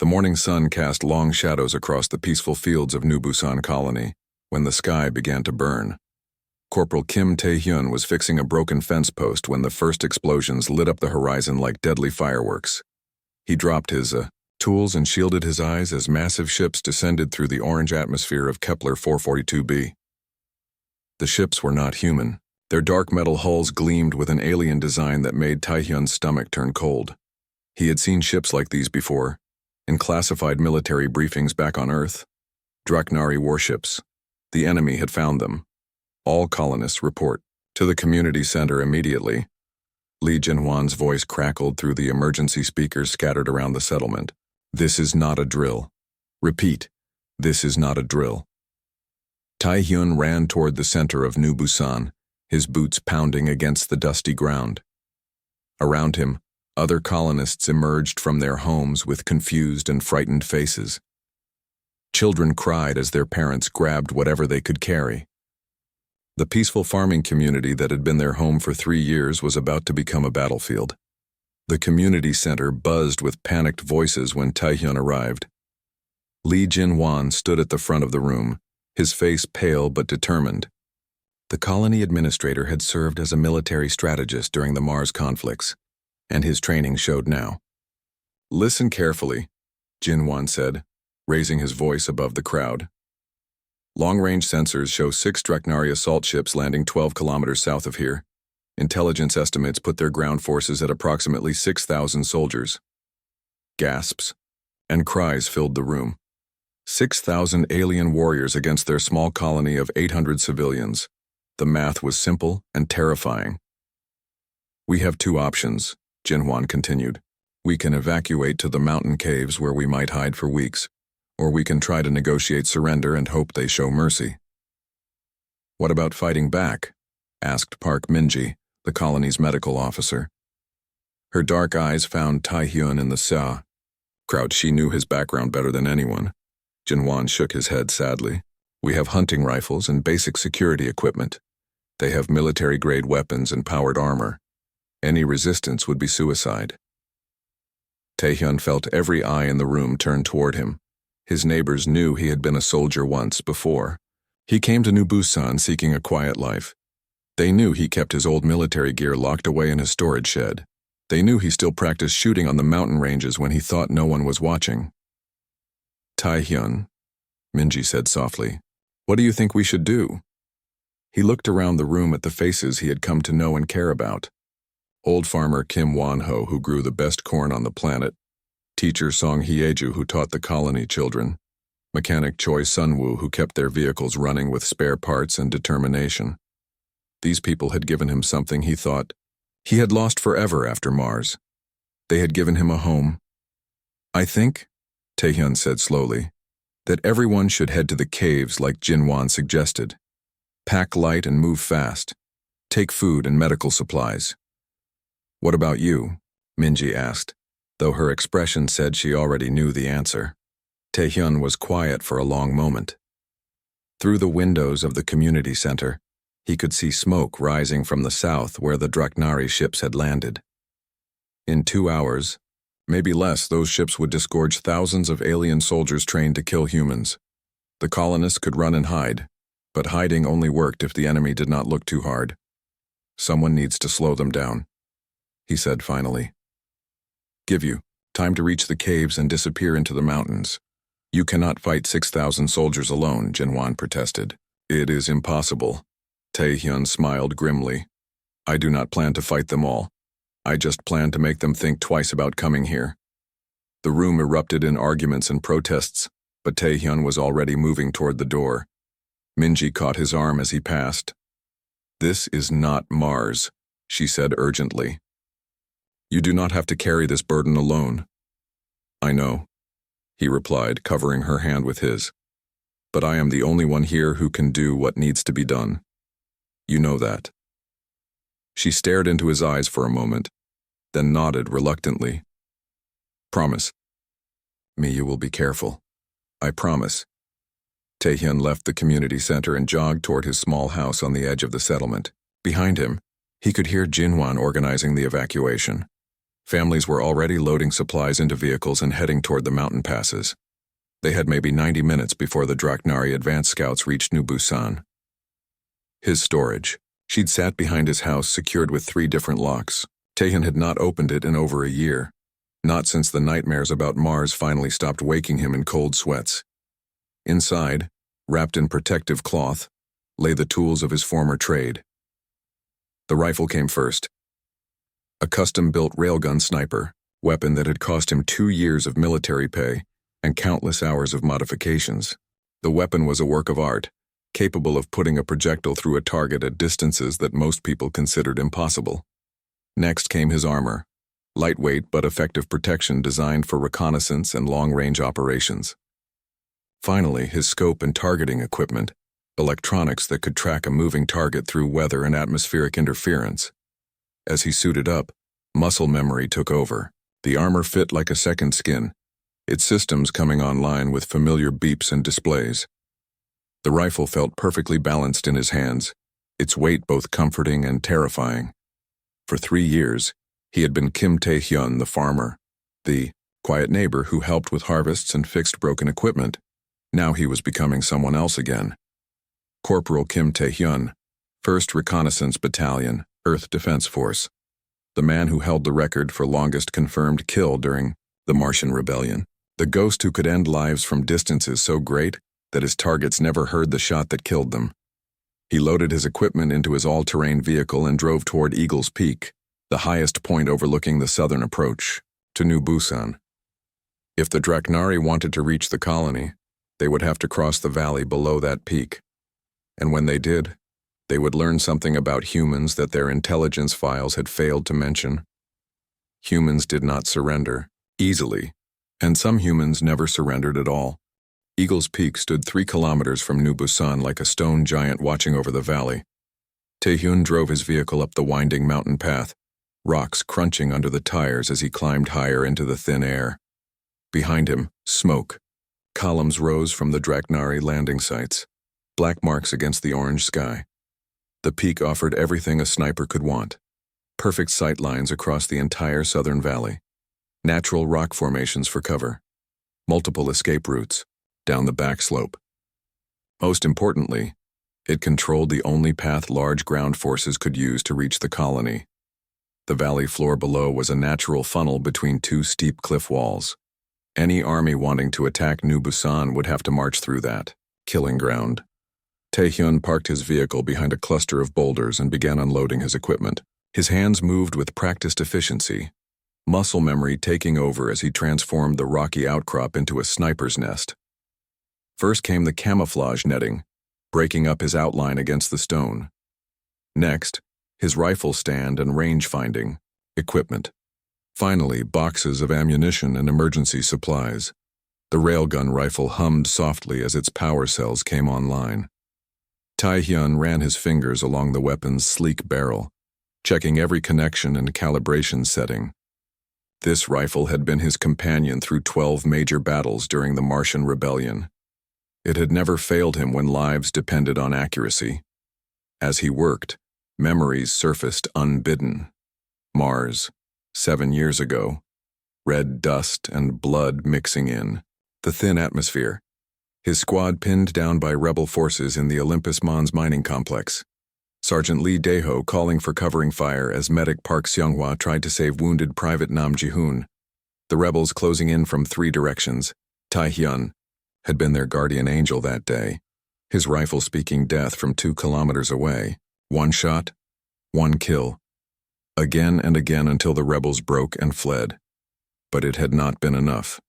The morning sun cast long shadows across the peaceful fields of New Busan Colony when the sky began to burn. Corporal Kim Tae-hyun was fixing a broken fence post when the first explosions lit up the horizon like deadly fireworks. He dropped his tools and shielded his eyes as massive ships descended through the orange atmosphere of Kepler 442b. The ships were not human. Their dark metal hulls gleamed with an alien design that made Tae-hyun's stomach turn cold. He had seen ships like these before, in classified military briefings back on Earth. Draknari warships. The enemy had found them. All colonists report to the community center immediately. Lee Jinhwan's voice crackled through the emergency speakers scattered around the settlement. This is not a drill. Repeat, this is not a drill. Tae-hyun ran toward the center of New Busan, his boots pounding against the dusty ground. Around him, other colonists emerged from their homes with confused and frightened faces. Children cried as their parents grabbed whatever they could carry. The peaceful farming community that had been their home for 3 years was about to become a battlefield. The community center buzzed with panicked voices when Tae-hyun arrived. Lee Jinhwan stood at the front of the room, his face pale but determined. The colony administrator had served as a military strategist during the Mars conflicts, and his training showed now. Listen carefully, Jinhwan said, raising his voice above the crowd. Long-range sensors show 6 Draknari assault ships landing 12 kilometers south of here. Intelligence estimates put their ground forces at approximately 6,000 soldiers. Gasps and cries filled the room. 6,000 alien warriors against their small colony of 800 civilians. The math was simple and terrifying. We have 2 options, Jinhwan continued. We can evacuate to the mountain caves where we might hide for weeks, or we can try to negotiate surrender and hope they show mercy. What about fighting back? Asked Park Minji, the colony's medical officer. Her dark eyes found Tae-hyun in the crowd. She knew his background better than anyone. Jinhwan shook his head sadly. We have hunting rifles and basic security equipment. They have military-grade weapons and powered armor. Any resistance would be suicide. Tae-hyun felt every eye in the room turn toward him. His neighbors knew he had been a soldier once before. He came to New Busan seeking a quiet life. They knew he kept his old military gear locked away in his storage shed. They knew he still practiced shooting on the mountain ranges when he thought no one was watching. Tae-hyun, Minji said softly, what do you think we should do? He looked around the room at the faces he had come to know and care about. Old farmer Kim Won-ho, who grew the best corn on the planet, teacher Song Hyeju, who taught the colony children, mechanic Choi Sun-woo, who kept their vehicles running with spare parts and determination. These people had given him something he thought he had lost forever after Mars. They had given him a home. I think, Tae-hyun said slowly, that everyone should head to the caves like Jinhwan suggested. Pack light and move fast. Take food and medical supplies. What about you? Minji asked, though her expression said she already knew the answer. Tae-hyun was quiet for a long moment. Through the windows of the community center, he could see smoke rising from the south where the Draknari ships had landed. In 2 hours, maybe less, those ships would disgorge thousands of alien soldiers trained to kill humans. The colonists could run and hide, but hiding only worked if the enemy did not look too hard. Someone needs to slow them down, he said finally. Give you time to reach the caves and disappear into the mountains. You cannot fight 6,000 soldiers alone, Jinhwan protested. It is impossible. Tae-hyun smiled grimly. I do not plan to fight them all. I just plan to make them think twice about coming here. The room erupted in arguments and protests, but Tae-hyun was already moving toward the door. Minji caught his arm as he passed. This is not Mars, she said urgently. You do not have to carry this burden alone. I know, he replied, covering her hand with his. But I am the only one here who can do what needs to be done. You know that. She stared into his eyes for a moment, then nodded reluctantly. Promise me you will be careful. I promise. Tae-hyun left the community center and jogged toward his small house on the edge of the settlement. Behind him, he could hear Jinhwan organizing the evacuation. Families were already loading supplies into vehicles and heading toward the mountain passes. They had maybe 90 minutes before the Draknari advance scouts reached New Busan. His storage. She'd sat behind his house secured with 3 different locks. Taehyun had not opened it in over a year. Not since the nightmares about Mars finally stopped waking him in cold sweats. Inside, wrapped in protective cloth, lay the tools of his former trade. The rifle came first. A custom-built railgun sniper, weapon that had cost him 2 years of military pay and countless hours of modifications. The weapon was a work of art, capable of putting a projectile through a target at distances that most people considered impossible. Next came his armor, lightweight but effective protection designed for reconnaissance and long-range operations. Finally, his scope and targeting equipment, electronics that could track a moving target through weather and atmospheric interference. As he suited up, muscle memory took over. The armor fit like a second skin, its systems coming online with familiar beeps and displays. The rifle felt perfectly balanced in his hands, its weight both comforting and terrifying. For 3 years, he had been Kim Tae-hyun, the farmer, the quiet neighbor who helped with harvests and fixed broken equipment. Now he was becoming someone else again. Corporal Kim Tae-hyun, 1st Reconnaissance Battalion, Earth Defense Force, the man who held the record for longest confirmed kill during the Martian Rebellion, the ghost who could end lives from distances so great that his targets never heard the shot that killed them. He loaded his equipment into his all-terrain vehicle and drove toward Eagle's Peak, the highest point overlooking the southern approach to New Busan. If the Draknari wanted to reach the colony, they would have to cross the valley below that peak. And when they did, they would learn something about humans that their intelligence files had failed to mention. Humans did not surrender easily, and some humans never surrendered at all. Eagle's Peak stood 3 kilometers from New Busan like a stone giant watching over the valley. Taehyun drove his vehicle up the winding mountain path, rocks crunching under the tires as he climbed higher into the thin air. Behind him, smoke. Columns rose from the Draknari landing sites, black marks against the orange sky. The peak offered everything a sniper could want. Perfect sight lines across the entire southern valley. Natural rock formations for cover. Multiple escape routes down the back slope. Most importantly, it controlled the only path large ground forces could use to reach the colony. The valley floor below was a natural funnel between 2 steep cliff walls. Any army wanting to attack New Busan would have to march through that killing ground. Taehyun parked his vehicle behind a cluster of boulders and began unloading his equipment. His hands moved with practiced efficiency, muscle memory taking over as he transformed the rocky outcrop into a sniper's nest. First came the camouflage netting, breaking up his outline against the stone. Next, his rifle stand and range-finding equipment. Finally, boxes of ammunition and emergency supplies. The railgun rifle hummed softly as its power cells came online. Taehyun ran his fingers along the weapon's sleek barrel, checking every connection and calibration setting. This rifle had been his companion through 12 major battles during the Martian Rebellion. It had never failed him when lives depended on accuracy. As he worked, memories surfaced unbidden. Mars, 7 years ago. Red dust and blood mixing in. The thin atmosphere. His squad pinned down by rebel forces in the Olympus Mons mining complex. Sergeant Lee Dae-ho calling for covering fire as medic Park Seung-hwa tried to save wounded Private Nam Ji-hoon. The rebels closing in from 3 directions. Taehyun had been their guardian angel that day, his rifle speaking death from 2 kilometers away. 1 shot, 1 kill. Again and again until the rebels broke and fled. But it had not been enough.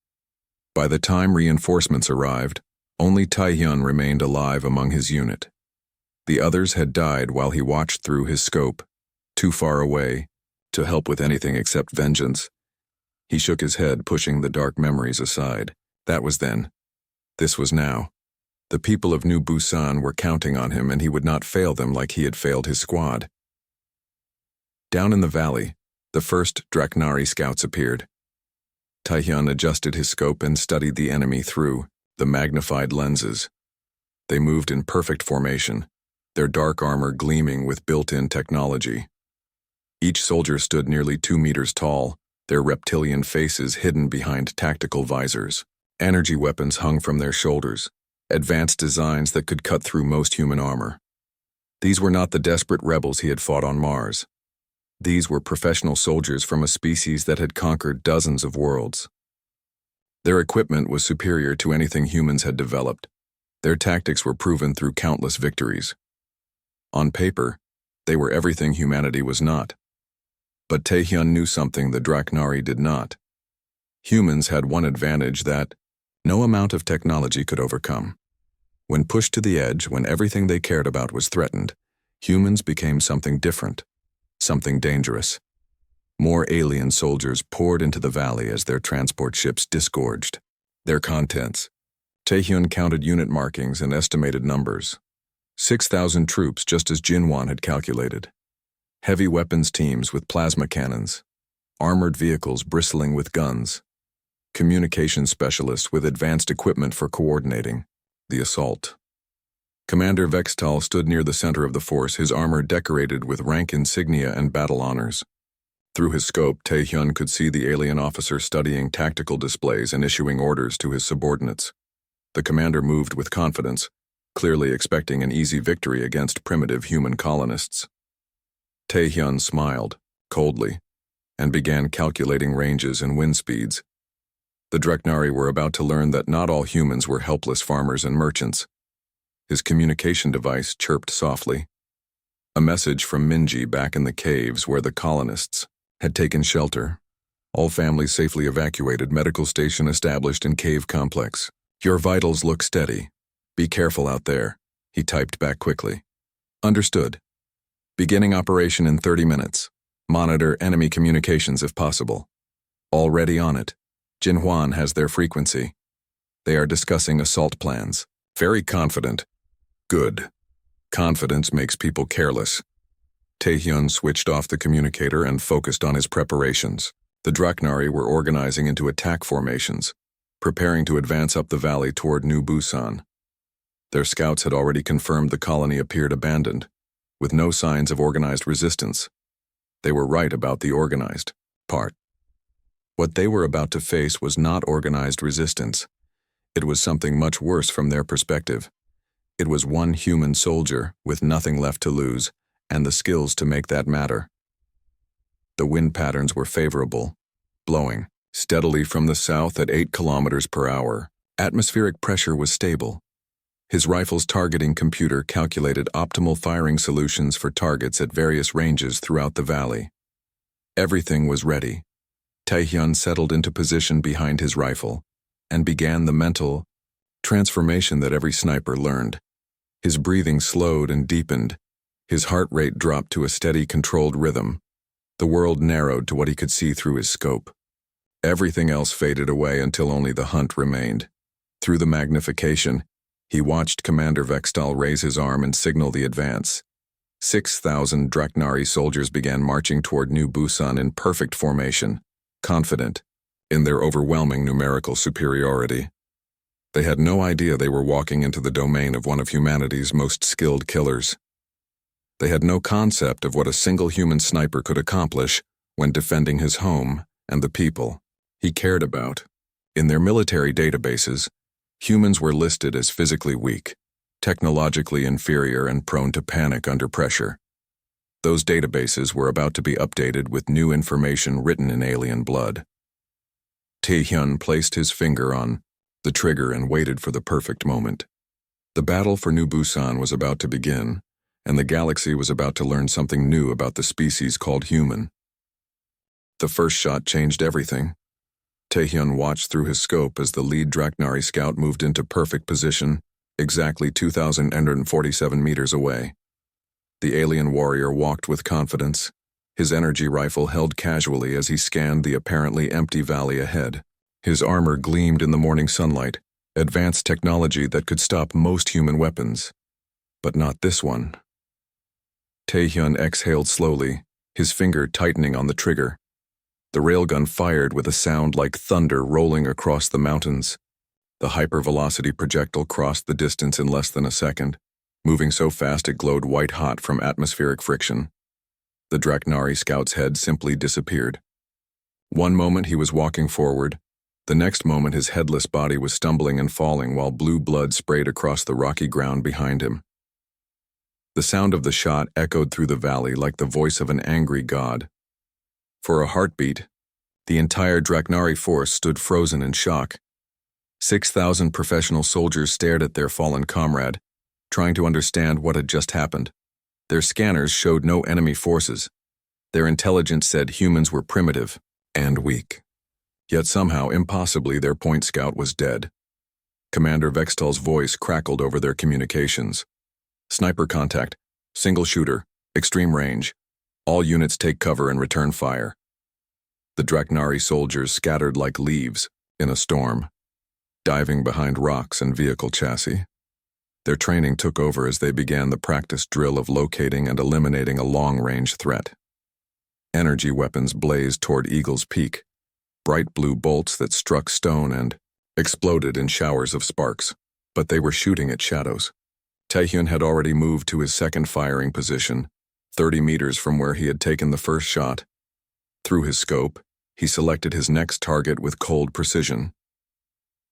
By the time reinforcements arrived, only Taehyun remained alive among his unit. The others had died while he watched through his scope, too far away to help with anything except vengeance. He shook his head, pushing the dark memories aside. That was then. This was now. The people of New Busan were counting on him, and he would not fail them like he had failed his squad. Down in the valley, the first Draknari scouts appeared. Taehyun adjusted his scope and studied the enemy through the magnified lenses. They moved in perfect formation, their dark armor gleaming with built-in technology. Each soldier stood nearly 2 meters tall, their reptilian faces hidden behind tactical visors. Energy weapons hung from their shoulders, advanced designs that could cut through most human armor. These were not the desperate rebels he had fought on Mars. These were professional soldiers from a species that had conquered dozens of worlds. Their equipment was superior to anything humans had developed. Their tactics were proven through countless victories. On paper, they were everything humanity was not. But Taehyun knew something the Draknari did not. Humans had one advantage that no amount of technology could overcome. When pushed to the edge, when everything they cared about was threatened, humans became something different, something dangerous. More alien soldiers poured into the valley as their transport ships disgorged their contents. Taehyun counted unit markings and estimated numbers. 6,000 troops, just as Jinwan had calculated. Heavy weapons teams with plasma cannons. Armored vehicles bristling with guns. Communication specialists with advanced equipment for coordinating the assault. Commander Vextal stood near the center of the force, his armor decorated with rank insignia and battle honors. Through his scope, Taehyun could see the alien officer studying tactical displays and issuing orders to his subordinates. The commander moved with confidence, clearly expecting an easy victory against primitive human colonists. Taehyun smiled, coldly, and began calculating ranges and wind speeds. The Draknari were about to learn that not all humans were helpless farmers and merchants. His communication device chirped softly. A message from Minji back in the caves where the colonists had taken shelter. All families safely evacuated, medical station established in cave complex. Your vitals look steady. Be careful out there, he typed back quickly. Understood. Beginning operation in 30 minutes. Monitor enemy communications if possible. Already on it. Jinhuan has their frequency. They are discussing assault plans. Very confident. Good. Confidence makes people careless. Taehyun switched off the communicator and focused on his preparations. The Draknari were organizing into attack formations, preparing to advance up the valley toward New Busan. Their scouts had already confirmed the colony appeared abandoned, with no signs of organized resistance. They were right about the organized part. What they were about to face was not organized resistance. It was something much worse from their perspective. It was one human soldier with nothing left to lose and the skills to make that matter. The wind patterns were favorable, blowing steadily from the south at 8 kilometers per hour. Atmospheric pressure was stable. His rifle's targeting computer calculated optimal firing solutions for targets at various ranges throughout the valley. Everything was ready. Taehyun settled into position behind his rifle and began the mental transformation that every sniper learned. His breathing slowed and deepened. His heart rate dropped to a steady, controlled rhythm. The world narrowed to what he could see through his scope. Everything else faded away until only the hunt remained. Through the magnification, he watched Commander Vextal raise his arm and signal the advance. 6,000 Draknari soldiers began marching toward New Busan in perfect formation, confident in their overwhelming numerical superiority. They had no idea they were walking into the domain of one of humanity's most skilled killers. They had no concept of what a single human sniper could accomplish when defending his home and the people he cared about. In their military databases, humans were listed as physically weak, technologically inferior, and prone to panic under pressure. Those databases were about to be updated with new information written in alien blood. Taehyun placed his finger on the trigger and waited for the perfect moment. The battle for New Busan was about to begin, and the galaxy was about to learn something new about the species called human. The first shot changed everything. Taehyun watched through his scope as the lead Draknari scout moved into perfect position, exactly 2,847 meters away. The alien warrior walked with confidence, his energy rifle held casually as he scanned the apparently empty valley ahead. His armor gleamed in the morning sunlight, advanced technology that could stop most human weapons. But not this one. Taehyun exhaled slowly, his finger tightening on the trigger. The railgun fired with a sound like thunder rolling across the mountains. The hypervelocity projectile crossed the distance in less than a second, moving so fast it glowed white-hot from atmospheric friction. The Draknari scout's head simply disappeared. One moment he was walking forward, the next moment his headless body was stumbling and falling while blue blood sprayed across the rocky ground behind him. The sound of the shot echoed through the valley like the voice of an angry god. For a heartbeat, the entire Draknari force stood frozen in shock. 6,000 professional soldiers stared at their fallen comrade, trying to understand what had just happened. Their scanners showed no enemy forces. Their intelligence said humans were primitive and weak. Yet somehow, impossibly, their point scout was dead. Commander Vextal's voice crackled over their communications. Sniper contact, single shooter, extreme range. All units take cover and return fire. The Draknari soldiers scattered like leaves in a storm, diving behind rocks and vehicle chassis. Their training took over as they began the practice drill of locating and eliminating a long-range threat. Energy weapons blazed toward Eagle's Peak, bright blue bolts that struck stone and exploded in showers of sparks, but they were shooting at shadows. Taehyun had already moved to his second firing position, 30 meters from where he had taken the first shot. Through his scope, he selected his next target with cold precision.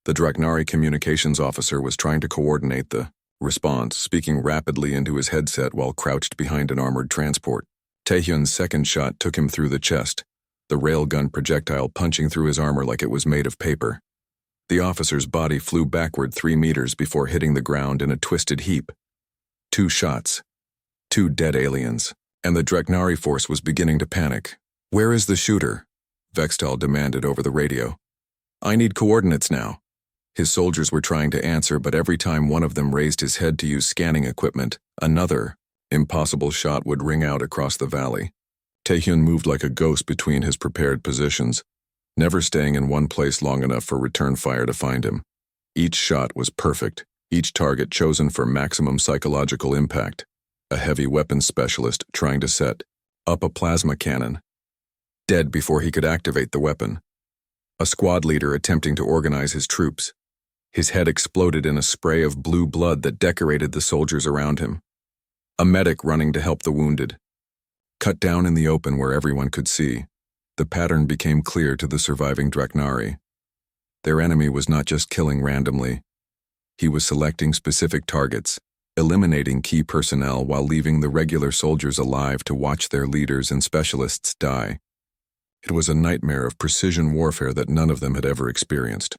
The Draknari communications officer was trying to coordinate the response, speaking rapidly into his headset while crouched behind an armored transport. Taehyun's second shot took him through the chest, the railgun projectile punching through his armor like it was made of paper. The officer's body flew backward 3 meters before hitting the ground in a twisted heap. 2 shots. 2 dead aliens, and the Draknari force was beginning to panic. "Where is the shooter?" Vextal demanded over the radio. "I need coordinates now." His soldiers were trying to answer, but every time one of them raised his head to use scanning equipment, another impossible shot would ring out across the valley. Taehyun moved like a ghost between his prepared positions, never staying in one place long enough for return fire to find him. Each shot was perfect, each target chosen for maximum psychological impact. A heavy weapons specialist trying to set up a plasma cannon, dead before he could activate the weapon. A squad leader attempting to organize his troops. His head exploded in a spray of blue blood that decorated the soldiers around him. A medic running to help the wounded. Cut down in the open where everyone could see, the pattern became clear to the surviving Draknari. Their enemy was not just killing randomly. He was selecting specific targets, eliminating key personnel while leaving the regular soldiers alive to watch their leaders and specialists die. It was a nightmare of precision warfare that none of them had ever experienced.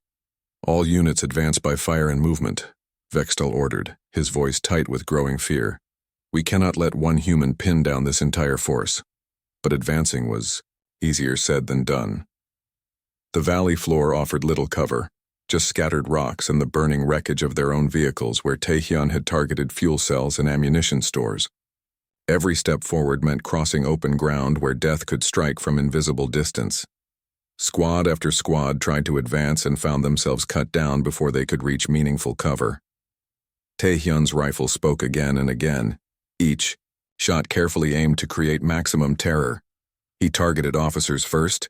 "All units advance by fire and movement," Vextal ordered, his voice tight with growing fear. "We cannot let one human pin down this entire force." But advancing was easier said than done. The valley floor offered little cover, just scattered rocks and the burning wreckage of their own vehicles where Taehyun had targeted fuel cells and ammunition stores. Every step forward meant crossing open ground where death could strike from invisible distance. Squad after squad tried to advance and found themselves cut down before they could reach meaningful cover. Taehyun's rifle spoke again and again, each shot carefully aimed to create maximum terror. He targeted officers first,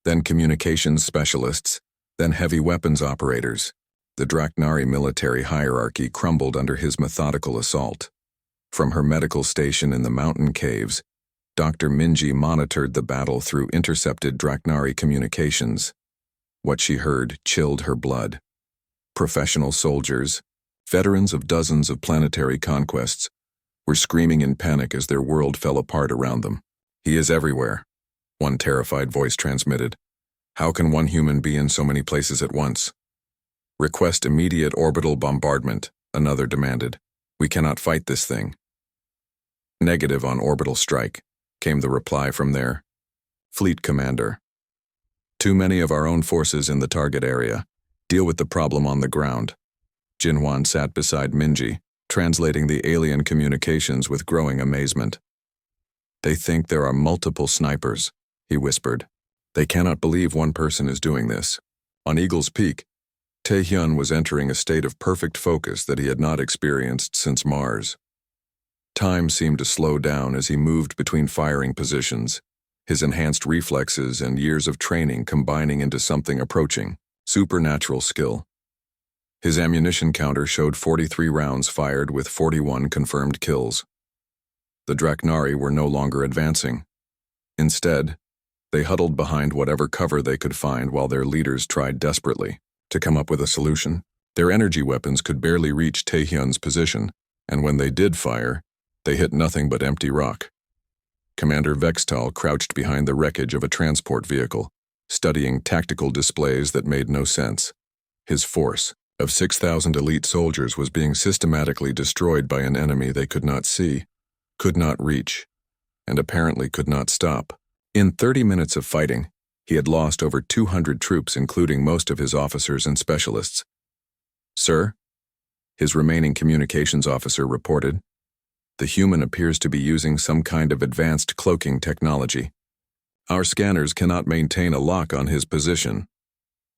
then communications specialists, then heavy weapons operators. The Draknari military hierarchy crumbled under his methodical assault. From her medical station in the mountain caves, Dr. Minji monitored the battle through intercepted Draknari communications. What she heard chilled her blood. Professional soldiers, veterans of dozens of planetary conquests, were screaming in panic as their world fell apart around them. "He is everywhere," one terrified voice transmitted. "How can one human be in so many places at once?" "Request immediate orbital bombardment," another demanded. "We cannot fight this thing." "Negative on orbital strike," came the reply from their fleet commander. "Too many of our own forces in the target area. Deal with the problem on the ground." Jinhwan sat beside Minji, translating the alien communications with growing amazement. "They think there are multiple snipers," he whispered. "They cannot believe one person is doing this." On Eagle's Peak, Taehyun was entering a state of perfect focus that he had not experienced since Mars. Time seemed to slow down as he moved between firing positions, his enhanced reflexes and years of training combining into something approaching supernatural skill. His ammunition counter showed 43 rounds fired with 41 confirmed kills. The Draknari were no longer advancing. Instead, They huddled behind whatever cover they could find while their leaders tried desperately to come up with a solution. Their energy weapons could barely reach Taehyun's position, and when they did fire, they hit nothing but empty rock. Commander Vextal crouched behind the wreckage of a transport vehicle, studying tactical displays that made no sense. His force of 6,000 elite soldiers was being systematically destroyed by an enemy they could not see, could not reach, and apparently could not stop. In 30 minutes of fighting, he had lost over 200 troops, including most of his officers and specialists. "Sir," his remaining communications officer reported, "the human appears to be using some kind of advanced cloaking technology. Our scanners cannot maintain a lock on his position."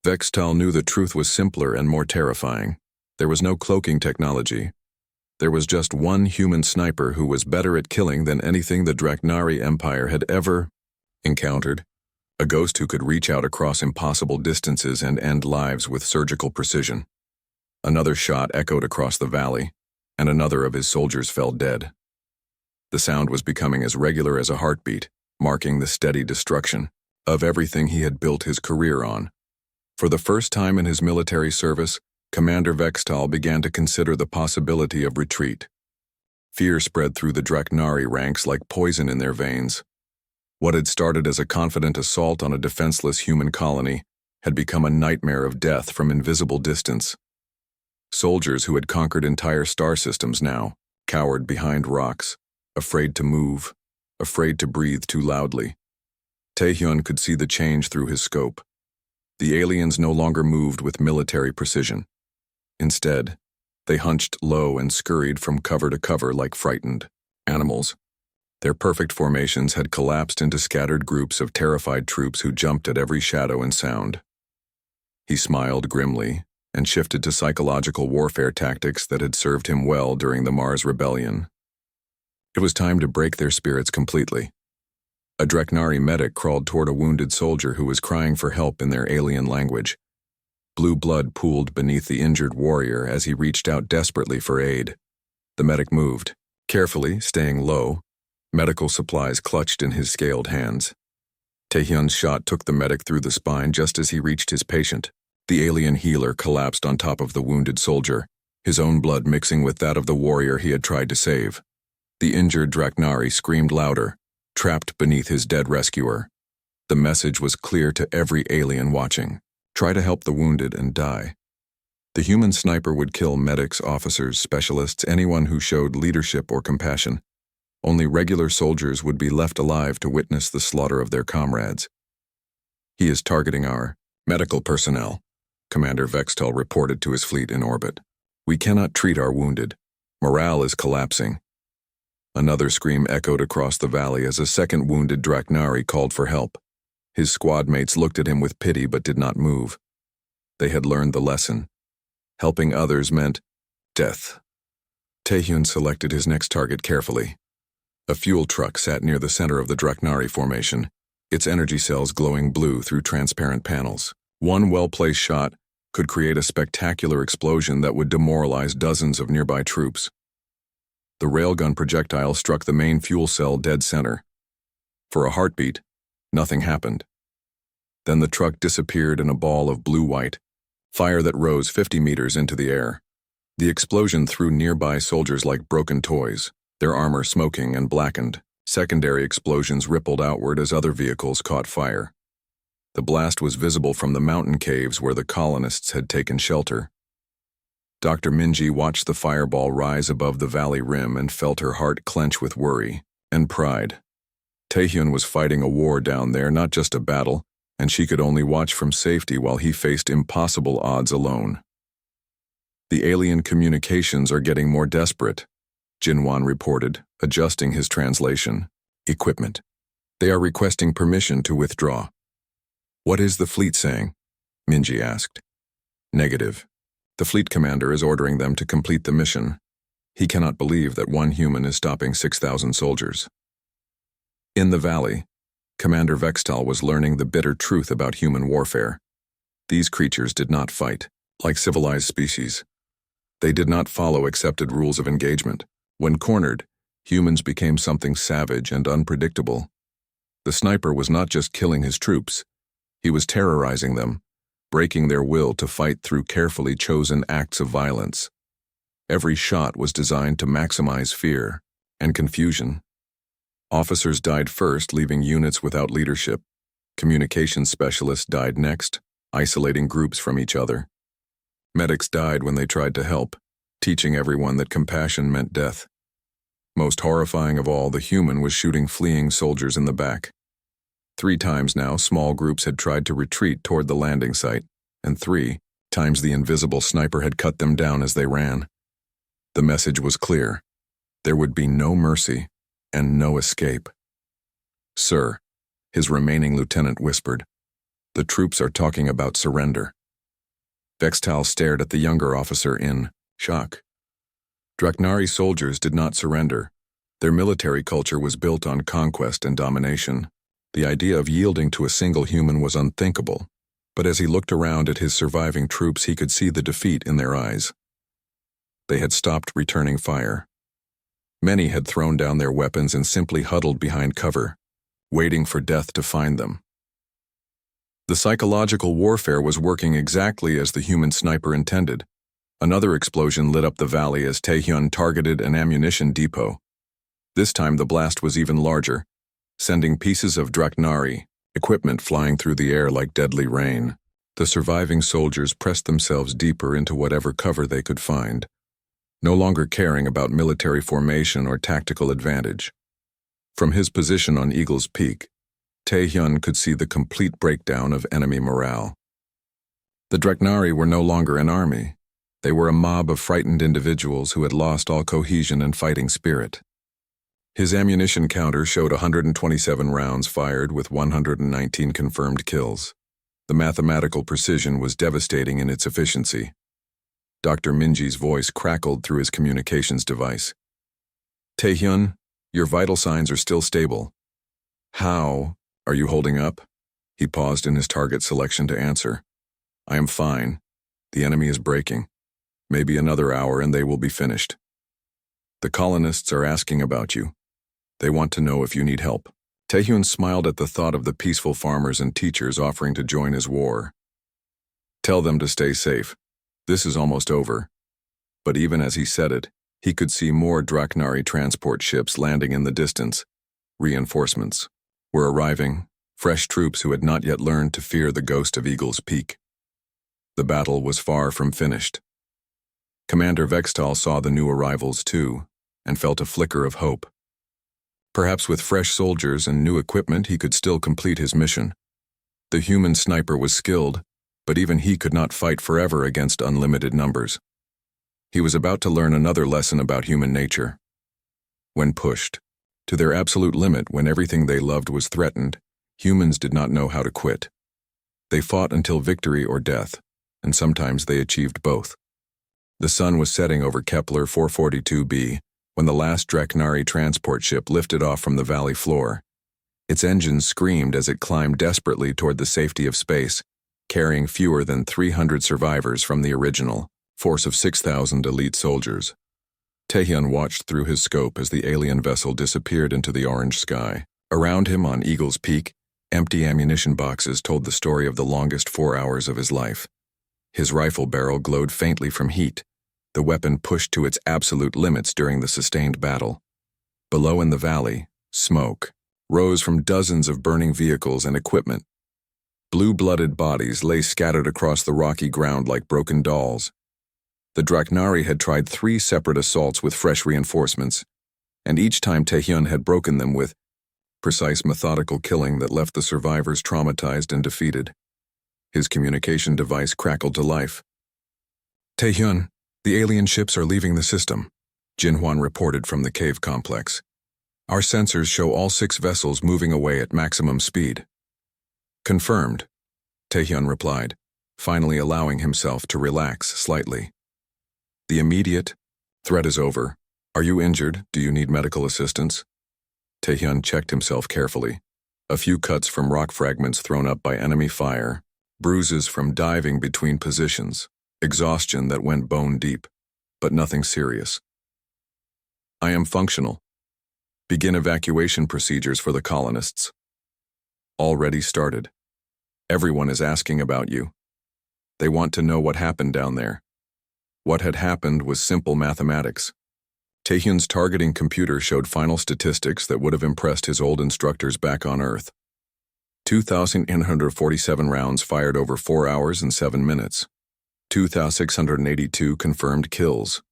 Vextal knew the truth was simpler and more terrifying. There was no cloaking technology. There was just one human sniper who was better at killing than anything the Draknari Empire had ever encountered. A ghost who could reach out across impossible distances and end lives with surgical precision. Another shot echoed across the valley, and another of his soldiers fell dead. The sound was becoming as regular as a heartbeat, marking the steady destruction of everything he had built his career on. For the first time in his military service, Commander Vextal began to consider the possibility of retreat. Fear spread through the Draknari ranks like poison in their veins. What had started as a confident assault on a defenseless human colony had become a nightmare of death from invisible distance. Soldiers who had conquered entire star systems now cowered behind rocks, afraid to move, afraid to breathe too loudly. Taehyun could see the change through his scope. The aliens no longer moved with military precision. Instead, they hunched low and scurried from cover to cover like frightened animals. Their perfect formations had collapsed into scattered groups of terrified troops who jumped at every shadow and sound. He smiled grimly and shifted to psychological warfare tactics that had served him well during the Mars Rebellion. It was time to break their spirits completely. A Draknari medic crawled toward a wounded soldier who was crying for help in their alien language. Blue blood pooled beneath the injured warrior as he reached out desperately for aid. The medic moved, carefully, staying low, medical supplies clutched in his scaled hands. Taehyun's shot took the medic through the spine just as he reached his patient. The alien healer collapsed on top of the wounded soldier, his own blood mixing with that of the warrior he had tried to save. The injured Draknari screamed louder, trapped beneath his dead rescuer. The message was clear to every alien watching. Try to help the wounded and die. The human sniper would kill medics, officers, specialists, anyone who showed leadership or compassion. Only regular soldiers would be left alive to witness the slaughter of their comrades. "He is targeting our medical personnel," Commander Vextal reported to his fleet in orbit. "We cannot treat our wounded. Morale is collapsing." Another scream echoed across the valley as a second wounded Draknari called for help. His squad mates looked at him with pity but did not move. They had learned the lesson. Helping others meant death. Taehyun selected his next target carefully. A fuel truck sat near the center of the Draknari formation, its energy cells glowing blue through transparent panels. One well-placed shot could create a spectacular explosion that would demoralize dozens of nearby troops. The railgun projectile struck the main fuel cell dead center. For a heartbeat, nothing happened. Then the truck disappeared in a ball of blue-white, fire that rose 50 meters into the air. The explosion threw nearby soldiers like broken toys, their armor smoking and blackened. Secondary explosions rippled outward as other vehicles caught fire. The blast was visible from the mountain caves where the colonists had taken shelter. Dr. Minji watched the fireball rise above the valley rim and felt her heart clench with worry and pride. Taehyun was fighting a war down there, not just a battle, and she could only watch from safety while he faced impossible odds alone. "The alien communications are getting more desperate," Jinwan reported, adjusting his translation. "Equipment. They are requesting permission to withdraw." "What is the fleet saying?" Minji asked. "Negative. The fleet commander is ordering them to complete the mission. He cannot believe that one human is stopping 6,000 soldiers." In the valley, Commander Vextal was learning the bitter truth about human warfare. These creatures did not fight, like civilized species. They did not follow accepted rules of engagement. When cornered, humans became something savage and unpredictable. The sniper was not just killing his troops, he was terrorizing them, breaking their will to fight through carefully chosen acts of violence. Every shot was designed to maximize fear and confusion. Officers died first, leaving units without leadership. Communications specialists died next, isolating groups from each other. Medics died when they tried to help, teaching everyone that compassion meant death. Most horrifying of all, the human was shooting fleeing soldiers in the back. 3 times now, small groups had tried to retreat toward the landing site, and 3 times the invisible sniper had cut them down as they ran. The message was clear. There would be no mercy and no escape. "Sir," his remaining lieutenant whispered, "the troops are talking about surrender." Vextal stared at the younger officer in shock. Draknari soldiers did not surrender. Their military culture was built on conquest and domination. The idea of yielding to a single human was unthinkable, but as he looked around at his surviving troops, he could see the defeat in their eyes. They had stopped returning fire. Many had thrown down their weapons and simply huddled behind cover, waiting for death to find them. The psychological warfare was working exactly as the human sniper intended. Another explosion lit up the valley as Taehyun targeted an ammunition depot. This time the blast was even larger, sending pieces of Draknari equipment flying through the air like deadly rain. The surviving soldiers pressed themselves deeper into whatever cover they could find, no longer caring about military formation or tactical advantage. From his position on Eagle's Peak, Taehyun could see the complete breakdown of enemy morale. The Draknari were no longer an army. They were a mob of frightened individuals who had lost all cohesion and fighting spirit. His ammunition counter showed 127 rounds fired with 119 confirmed kills. The mathematical precision was devastating in its efficiency. Dr. Minji's voice crackled through his communications device. "Taehyun, your vital signs are still stable. How are you holding up?" He paused in his target selection to answer. "I am fine. The enemy is breaking. Maybe another hour and they will be finished. The colonists are asking about you. They want to know if you need help." Taehyun smiled at the thought of the peaceful farmers and teachers offering to join his war. "Tell them to stay safe. This is almost over." But even as he said it, he could see more Draknari transport ships landing in the distance. Reinforcements were arriving, fresh troops who had not yet learned to fear the ghost of Eagle's Peak. The battle was far from finished. Commander Vextal saw the new arrivals too, and felt a flicker of hope. Perhaps with fresh soldiers and new equipment he could still complete his mission. The human sniper was skilled, but even he could not fight forever against unlimited numbers. He was about to learn another lesson about human nature. When pushed to their absolute limit, when everything they loved was threatened, humans did not know how to quit. They fought until victory or death, and sometimes they achieved both. The sun was setting over Kepler 442b when the last Draknari transport ship lifted off from the valley floor. Its engines screamed as it climbed desperately toward the safety of space, carrying fewer than 300 survivors from the original force of 6,000 elite soldiers. Taehyun watched through his scope as the alien vessel disappeared into the orange sky. Around him on Eagle's Peak, empty ammunition boxes told the story of the longest 4 hours of his life. His rifle barrel glowed faintly from heat, the weapon pushed to its absolute limits during the sustained battle. Below in the valley, smoke rose from dozens of burning vehicles and equipment. Blue-blooded bodies lay scattered across the rocky ground like broken dolls. The Draknari had tried 3 separate assaults with fresh reinforcements, and each time Taehyun had broken them with precise, methodical killing that left the survivors traumatized and defeated. His communication device crackled to life. "Taehyun, the alien ships are leaving the system," Jinhwan reported from the cave complex. "Our sensors show all 6 vessels moving away at maximum speed." "Confirmed," Taehyun replied, finally allowing himself to relax slightly. "The immediate threat is over. Are you injured? Do you need medical assistance?" Taehyun checked himself carefully. A few cuts from rock fragments thrown up by enemy fire, bruises from diving between positions, exhaustion that went bone deep, but nothing serious. "I am functional. Begin evacuation procedures for the colonists." already started. Everyone is asking about you. They want to know what happened down there. What had happened was simple mathematics. Taehyun's targeting computer showed final statistics that would have impressed his old instructors back on Earth. 2,847 rounds fired over 4 hours and 7 minutes. 2,682 confirmed kills.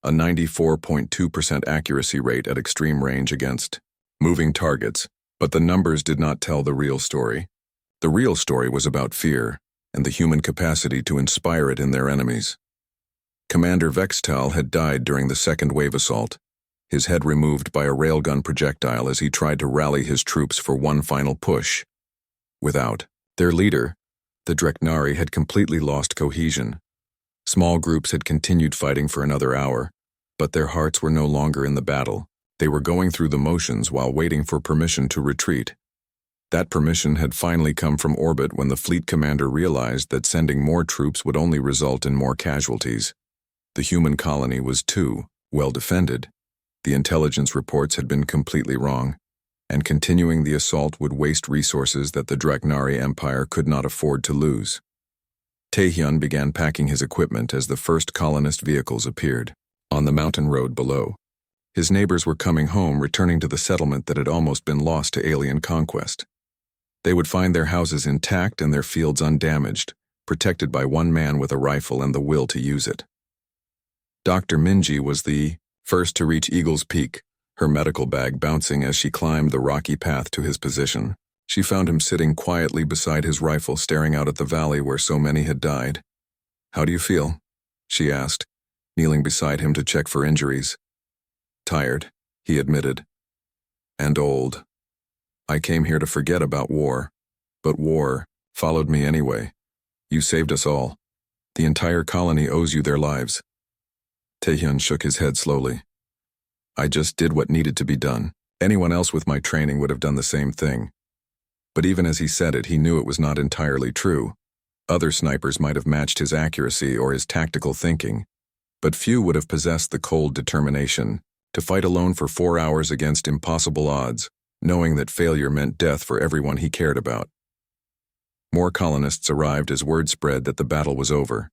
A 94.2% accuracy rate at extreme range against moving targets. But the numbers did not tell the real story. The real story was about fear and the human capacity to inspire it in their enemies. Commander Vextal had died during the second wave assault, his head removed by a railgun projectile as he tried to rally his troops for one final push. Without their leader, the Dreknari had completely lost cohesion. Small groups had continued fighting for another hour, but their hearts were no longer in the battle. They were going through the motions while waiting for permission to retreat. That permission had finally come from orbit when the fleet commander realized that sending more troops would only result in more casualties. The human colony was too well defended. The intelligence reports had been completely wrong, and continuing the assault would waste resources that the Dreknari Empire could not afford to lose. Taehyun began packing his equipment as the first colonist vehicles appeared on the mountain road below. His neighbors were coming home, returning to the settlement that had almost been lost to alien conquest. They would find their houses intact and their fields undamaged, protected by one man with a rifle and the will to use it. Dr. Minji was the first to reach Eagle's Peak, her medical bag bouncing as she climbed the rocky path to his position. She found him sitting quietly beside his rifle, staring out at the valley where so many had died. "How do you feel?" she asked, kneeling beside him to check for injuries. "Tired," he admitted. "And old. I came here to forget about war, but war followed me anyway. You saved us all. The entire colony owes you their lives." Taehyun shook his head slowly. "I just did what needed to be done. Anyone else with my training would have done the same thing." But even as he said it, he knew it was not entirely true. Other snipers might have matched his accuracy or his tactical thinking, but few would have possessed the cold determination to fight alone for 4 hours against impossible odds, knowing that failure meant death for everyone he cared about. More colonists arrived as word spread that the battle was over.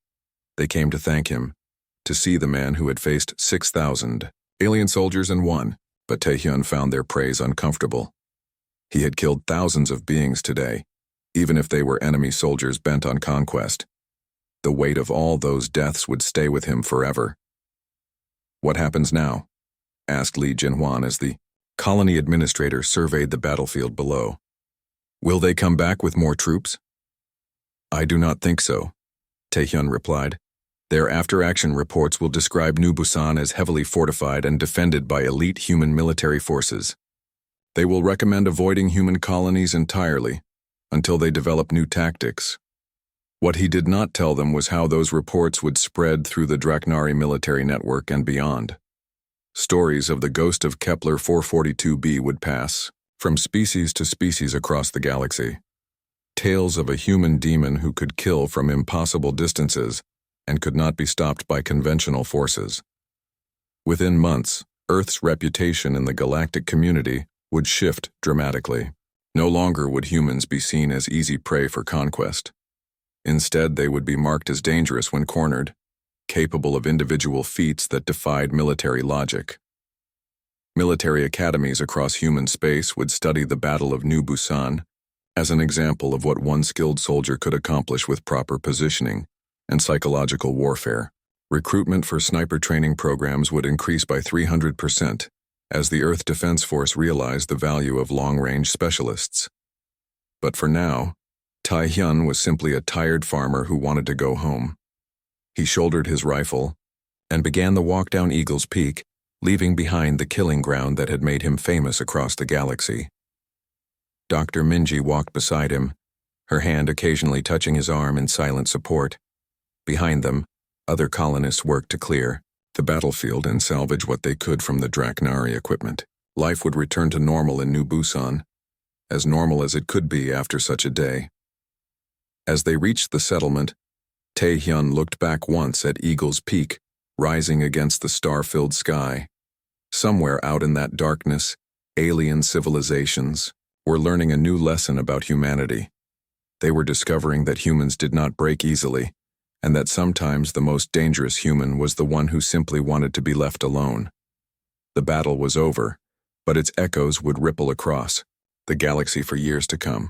They came to thank him, to see the man who had faced 6,000 alien soldiers and won, but Taehyun found their praise uncomfortable. He had killed thousands of beings today, even if they were enemy soldiers bent on conquest. The weight of all those deaths would stay with him forever. "What happens now?" asked Lee Jinhwan as the colony administrator surveyed the battlefield below. "Will they come back with more troops?" "I do not think so," Taehyun replied. "Their after-action reports will describe New Busan as heavily fortified and defended by elite human military forces. They will recommend avoiding human colonies entirely until they develop new tactics." What he did not tell them was how those reports would spread through the Dreknari military network and beyond. Stories of the ghost of Kepler 442b would pass from species to species across the galaxy. Tales of a human demon who could kill from impossible distances and could not be stopped by conventional forces. Within months, Earth's reputation in the galactic community would shift dramatically. No longer would humans be seen as easy prey for conquest. Instead, they would be marked as dangerous when cornered, capable of individual feats that defied military logic. Military academies across human space would study the Battle of New Busan as an example of what one skilled soldier could accomplish with proper positioning and psychological warfare. Recruitment for sniper training programs would increase by 300%, as the Earth Defense Force realized the value of long-range specialists. But for now, Taehyun was simply a tired farmer who wanted to go home. He shouldered his rifle and began the walk down Eagle's Peak, leaving behind the killing ground that had made him famous across the galaxy. Dr. Minji walked beside him, her hand occasionally touching his arm in silent support. Behind them, other colonists worked to clear the battlefield and salvage what they could from the Dreknari equipment. Life would return to normal in New Busan, as normal as it could be after such a day. As they reached the settlement, Taehyun looked back once at Eagle's Peak, rising against the star-filled sky. Somewhere out in that darkness, alien civilizations were learning a new lesson about humanity. They were discovering that humans did not break easily, and that sometimes the most dangerous human was the one who simply wanted to be left alone. The battle was over, but its echoes would ripple across the galaxy for years to come.